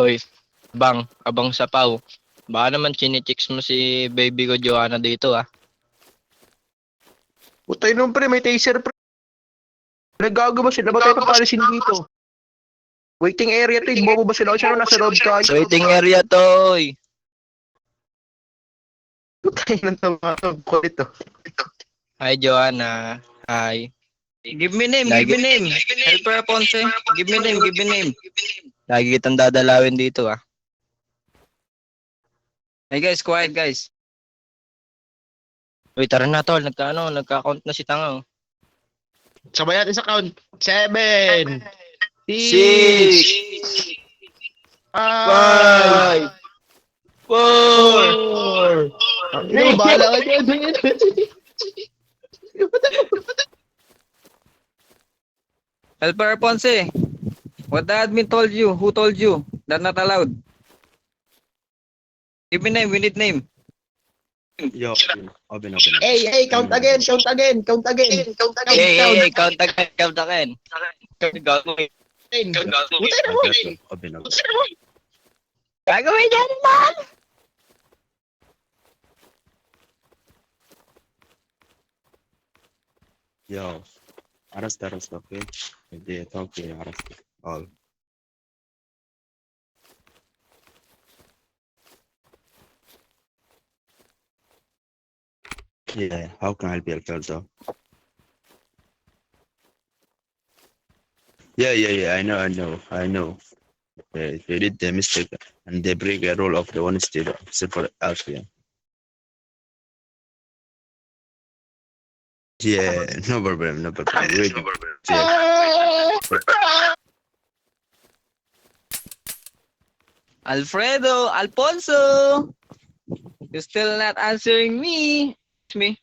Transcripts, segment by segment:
Hoy, abang sapaw. Baka naman chinichicks mo si baby ko Joanna dito ah. Putay nun pre, may taser pre. Nagago ba sila? Ba't tayo papalisin dito? Waiting area to, bobo ba sila? O siya nasa road ka? Waiting area to, oy. Putay ng tamatog ko ito. Hi Joanna. Hi. Give me name, give me name. Helper Ponce. Give me name, give me name. Lagi kitang dadalawin dito ah. Hey guys, quiet guys. Uy, tara na tol. Nagka-count na si Tanga oh. Sabay natin sa count. 7, 6, 5, 4. Ano, bahala ka dyan. Helper Ponce. What the admin told you? Who told you? That's not allowed. Give me name, we need name. Yo, open. Hey, count again. Hey, count again, count again. Gagawin. Putay na mo. Open. Gagawin niya naman! Yo, arrest, okay? If they talk to you, arrest all. Yeah, how can I help you, though? Yeah, I know. They did the mistake and they break a rule of the honesty for us, yeah. Yeah, no problem. Wait, yeah. Alfonso! You're still not answering me. It's me.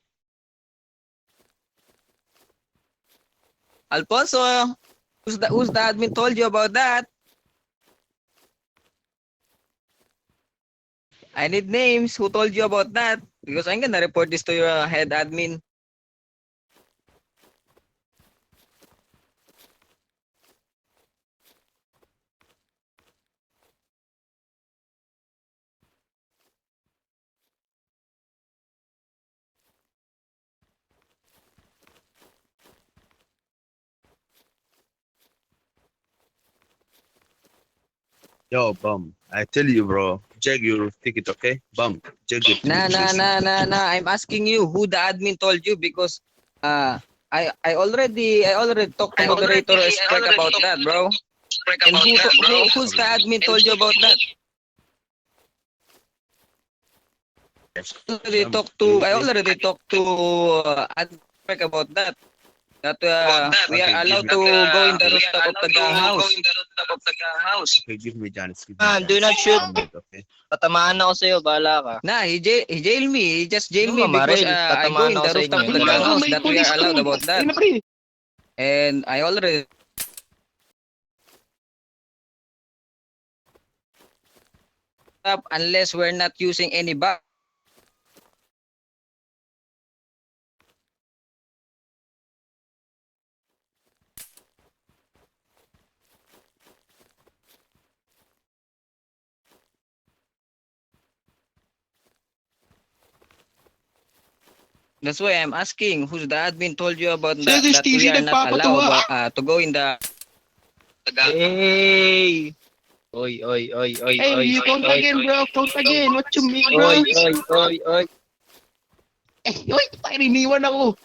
Alfonso! Who's the admin told you about that? I need names. Who told you about that? Because I'm gonna report this to your head admin. Yo, bum. I tell you, bro. Check your ticket, okay? Bum. Check your ticket. Nah. I'm asking you who the admin told you because I already talked to moderator Sprek about that, bro. And who's the admin told you about that? I already talked to admin Sprek about that. That we are allowed to go in the rooftop of the gang house. Okay, give me chance. Do not shoot. Okay. Tatamaan ako sa'yo, bahala ka. Nah, he jailed me. He just jailed me because I go in the rooftop of the gang house that we are allowed about that. And I already up unless we're not using any back. That's why I'm asking who's the admin told you about that we are not allowed to go in the Hey! Oy. Hey, you count again, bro. Count again. What you mean, bro? Oy. Oy, tayo, iniwan ako.